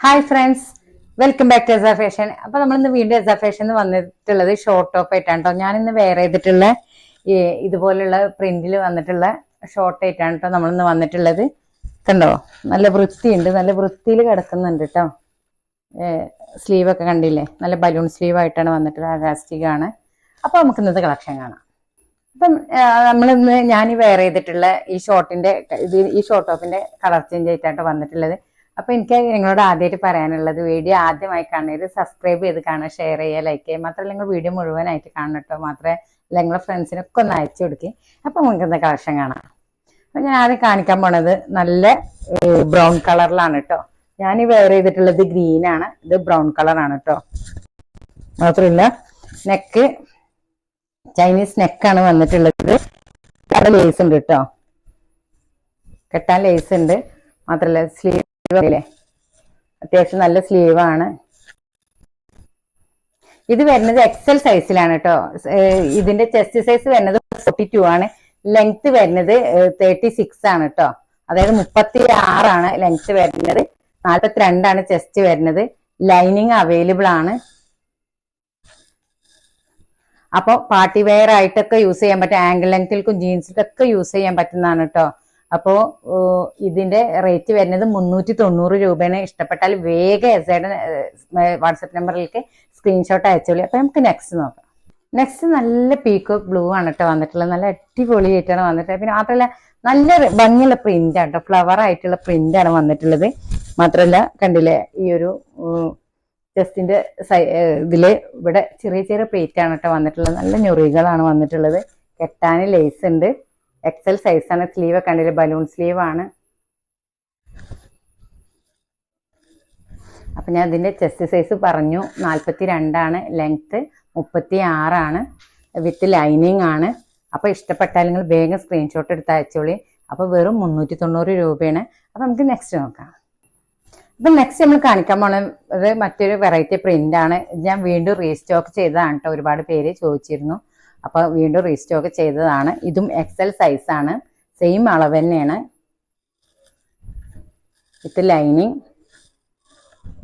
Hi friends, welcome back to എസാ fashion. അപ്പൊ നമ്മളിന്ന് വീണ്ടും എസാ ഫാഷൻ വന്നിട്ടുള്ളത് ഷോർട്ട് ടോപ്പ് ആയിട്ടാണ് കേട്ടോ. ഞാനിന്ന് വെയർ ചെയ്തിട്ടുള്ള ഇതുപോലുള്ള പ്രിന്റിൽ വന്നിട്ടുള്ള ഷോർട്ട് ആയിട്ടാണ് കേട്ടോ നമ്മളിന്ന് വന്നിട്ടുള്ളത്. കണ്ടോ, നല്ല വൃത്തിയുണ്ട്, നല്ല വൃത്തിയിൽ കിടക്കുന്നുണ്ട് കേട്ടോ. സ്ലീവ് ഒക്കെ കണ്ടില്ലേ, നല്ല ബലൂൺ സ്ലീവ് ആയിട്ടാണ് വന്നിട്ടുള്ളത്. ഇലാസ്റ്റിക് ആണ്. അപ്പൊ നമുക്ക് ഇന്നത്തെ കളക്ഷൻ കാണാം. അപ്പം നമ്മളിന്ന് ഞാൻ വെയർ ചെയ്തിട്ടുള്ള ഈ ഷോർട്ട് ടോപ്പിന്റെ കളർ ചേഞ്ച് ആയിട്ടാണ് വന്നിട്ടുള്ളത്. അപ്പൊ എനിക്ക് നിങ്ങളോട് ആദ്യമായിട്ട് പറയാനുള്ളത്, വീഡിയോ ആദ്യമായി കാണരുത്, സബ്സ്ക്രൈബ് ചെയ്ത് കാണുക, ഷെയർ ചെയ്യുക, ലൈക്ക് ചെയ്യുക. മാത്രമല്ല നിങ്ങൾ വീഡിയോ മുഴുവനായിട്ട് കാണണം കേട്ടോ. മാത്രമേ നിങ്ങളെ ഫ്രണ്ട്സിനൊക്കെ ഒന്ന് അയച്ചു കൊടുക്കുക. അപ്പൊ നമുക്ക് ഇന്ന് കളക്ഷൻ കാണാം. അപ്പൊ ഞാൻ ആദ്യം കാണിക്കാൻ പോണത് നല്ല ബ്രൗൺ കളറിലാണ് കേട്ടോ. ഞാൻ വെയർ ചെയ്തിട്ടുള്ളത് ഗ്രീൻ ആണ്, ഇത് ബ്രൗൺ കളറാണ് കേട്ടോ. മാത്രമല്ല നെക്ക് ചൈനീസ് നെക്കാണ് വന്നിട്ടുള്ളത്. ലേസ് ഉണ്ട് കേട്ടോ, കെട്ടാൻ ലേസ് ഉണ്ട്. മാത്രല്ല സ്ലീവ് അത്യാവശ്യം നല്ല സ്ലീവാണ്. ഇത് വരുന്നത് എക്സൽ സൈസിലാണ് കേട്ടോ. ഇതിന്റെ ചെസ്റ്റ് സൈസ് വരുന്നത് 42 ആണ്. ലെങ്ത് വരുന്നത് 36 ആണ് കേട്ടോ. അതായത് 36 ലെങ്ത് വരുന്നത്, 42 ചെസ്റ്റ് വരുന്നത്. ലൈനിങ് അവൈലബിൾ ആണ്. അപ്പോൾ പാർട്ടി വെയർ ആയിട്ടൊക്കെ യൂസ് ചെയ്യാൻ പറ്റും. ആംഗിൾ ലെങ്ത്തിൽക്കും ജീൻസിലൊക്കെ യൂസ് ചെയ്യാൻ പറ്റുന്നതാണ് കേട്ടോ. അപ്പോ ഇതിന്റെ റേറ്റ് വരുന്നത് 390 രൂപയാണ്. ഇഷ്ടപ്പെട്ടാൽ വേഗം എസയുടെ വാട്സപ്പ് നമ്പറിലേക്ക് സ്ക്രീൻഷോട്ട് അയച്ചോളൂ. അപ്പൊ നമുക്ക് നെക്സ്റ്റ് നോക്കാം. നെക്സ്റ്റ് നല്ല പീക്കോക്ക് ബ്ലൂ ആണ് കേട്ടോ വന്നിട്ടുള്ളത്. നല്ല അടിപൊളിയായിട്ടാണ് വന്നിട്ടുള്ളത്. പിന്നെ മാത്രമല്ല നല്ല ഭംഗിയുള്ള പ്രിന്റ് ആണ് കേട്ടോ. ഫ്ലവർ ആയിട്ടുള്ള പ്രിന്റ് ആണ് വന്നിട്ടുള്ളത്. മാത്രമല്ല കണ്ടില്ലേ, ഈ ഒരു ചെസ്റ്റിന്റെ ഇതില് ഇവിടെ ചെറിയ ചെറിയ പ്ലേറ്റ് ആണ് കേട്ടോ വന്നിട്ടുള്ളത്. നല്ല ഞൊറികളാണ് വന്നിട്ടുള്ളത്. കെട്ടാന് ലേസ് ഉണ്ട്. എക്സൽ സൈസാണ്. സ്ലീവ് ഒക്കെ കണ്ടില്ലേ, ബലൂൺ സ്ലീവ് ആണ്. അപ്പൊ ഞാൻ ഇതിന്റെ ചെസ്റ്റ് സൈസ് പറഞ്ഞു, 42 ലെങ്ത് 36 വിത്ത് ലൈനിങ് ആണ്. അപ്പൊ ഇഷ്ടപ്പെട്ടാൽ നിങ്ങൾ വേഗം സ്ക്രീൻഷോട്ട് എടുത്ത് അയച്ചോളി. അപ്പൊ വെറും 390 രൂപയാണ്. അപ്പൊ നമുക്ക് നെക്സ്റ്റ് നോക്കാം. അപ്പൊ നെക്സ്റ്റ് നമ്മൾ കാണിക്കാൻ പോണത് മറ്റൊരു വെറൈറ്റി പ്രിന്റ് ആണ്. ഞാൻ വീണ്ടും റീസ്റ്റോക്ക് ചെയ്തതാണ് കേട്ടോ. ഒരുപാട് പേര് ചോദിച്ചിരുന്നു. അപ്പൊ വീണ്ടും റീസ്റ്റോക്ക് ചെയ്തതാണ്. ഇതും എക്സൽ സൈസ് ആണ്. സെയിം അളവ് തന്നെയാണ് വിത്ത് ലൈനിങ്.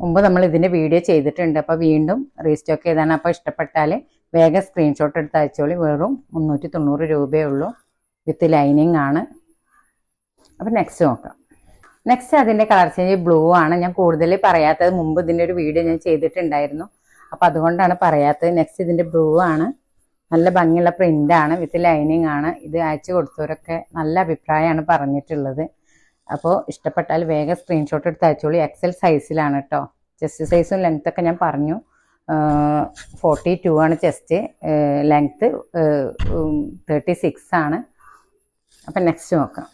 മുമ്പ് നമ്മൾ ഇതിന്റെ വീഡിയോ ചെയ്തിട്ടുണ്ട്. അപ്പൊ വീണ്ടും റീസ്റ്റോക്ക് ചെയ്താണ്. അപ്പൊ ഇഷ്ടപ്പെട്ടാൽ വേഗം സ്ക്രീൻഷോട്ട് എടുത്ത് അയച്ചോളി. വെറും 390 രൂപയേ ഉള്ളൂ. വിത്ത് ലൈനിങ് ആണ്. അപ്പൊ നെക്സ്റ്റ് നോക്കാം. നെക്സ്റ്റ് അതിന്റെ കളർ ചേഞ്ച് ബ്ലൂ ആണ്. ഞാൻ കൂടുതൽ പറയാത്തത്, മുമ്പ് ഇതിന്റെ ഒരു വീഡിയോ ഞാൻ ചെയ്തിട്ടുണ്ടായിരുന്നു. അപ്പൊ അതുകൊണ്ടാണ് പറയാത്തത്. നെക്സ്റ്റ് ഇതിന്റെ ബ്ലൂ ആണ്. നല്ല ഭംഗിയുള്ള പ്രിന്റ് ആണ്, വിത്ത് ലൈനിങ് ആണ്. ഇത് അയച്ചു കൊടുത്തവരൊക്കെ നല്ല അഭിപ്രായമാണ് പറഞ്ഞിട്ടുള്ളത്. അപ്പോൾ ഇഷ്ടപ്പെട്ടാൽ വേഗം സ്ക്രീൻഷോട്ട് എടുത്ത് അയച്ചോളൂ. എക്സൽ സൈസിലാണ് കേട്ടോ. ചെസ്റ്റ് സൈസും ലെങ്ത് ഒക്കെ ഞാൻ പറഞ്ഞു. 42 ആണ് ചെസ്റ്റ്, ലെങ്ത് 36 ആണ്. അപ്പം നെക്സ്റ്റ് നോക്കാം.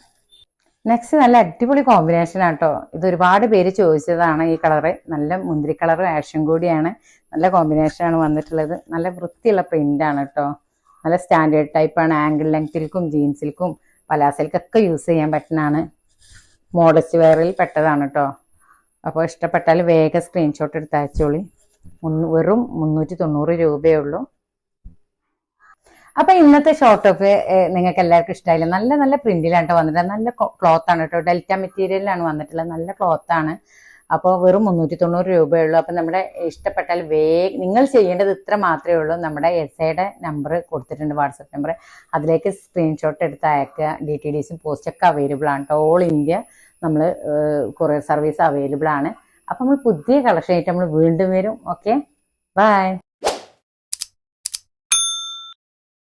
നെക്സ്റ്റ് നല്ല അടിപൊളി കോമ്പിനേഷൻ ആണ് കേട്ടോ. ഇത് ഒരുപാട് പേര് ചോദിച്ചതാണ് ഈ കളറ്. നല്ല മുന്തിരി കളറും ആഷും കൂടിയാണ്. നല്ല കോമ്പിനേഷനാണ് വന്നിട്ടുള്ളത്. നല്ല വൃത്തിയുള്ള പ്രിന്റ് ആണ് കേട്ടോ. നല്ല സ്റ്റാൻഡേർഡ് ടൈപ്പാണ്. ആംഗിൾ ലെങ്ത്തിൽക്കും ജീൻസിൽക്കും പലാസയിൽക്കൊക്കെ യൂസ് ചെയ്യാൻ പറ്റുന്നതാണ്. മോഡസ്റ്റ് വെയറിൽ പെട്ടതാണ് കേട്ടോ. അപ്പോൾ ഇഷ്ടപ്പെട്ടാൽ വേഗം സ്ക്രീൻഷോട്ട് എടുത്ത് അയച്ചോളി. വെറും 390 രൂപയേ ഉള്ളൂ. അപ്പൊ ഇന്നത്തെ ഷോർട്ട് ടോപ്പ് നിങ്ങൾക്ക് എല്ലാവർക്കും ഇഷ്ടമായില്ല. നല്ല നല്ല പ്രിന്റിലാണ് കേട്ടോ വന്നിട്ടുള്ളത്. നല്ല ക്ലോത്ത് ആണ് കേട്ടോ. ഡെൽറ്റ മെറ്റീരിയലിലാണ് വന്നിട്ടുള്ളത്. നല്ല ക്ലോത്ത് ആണ്. അപ്പോൾ വെറും 390 രൂപയേ ഉള്ളൂ. അപ്പൊ നമ്മുടെ ഇഷ്ടപ്പെട്ടാൽ നിങ്ങൾ ചെയ്യേണ്ടത് ഇത്ര മാത്രമേ ഉള്ളൂ. നമ്മുടെ എസ്ഐയുടെ നമ്പർ കൊടുത്തിട്ടുണ്ട്, വാട്സപ്പ് നമ്പർ. അതിലേക്ക് സ്ക്രീൻഷോട്ട് എടുത്ത് അയക്കുക. DTDCയും പോസ്റ്റൊക്കെ അവൈലബിൾ ആണ് കേട്ടോ. ഓൾ ഇന്ത്യ നമ്മൾ കൊറിയർ സർവീസ് അവൈലബിൾ ആണ്. അപ്പൊ നമ്മൾ പുതിയ കളക്ഷൻ ആയിട്ട് നമ്മൾ വീണ്ടും വരും. Okay, by.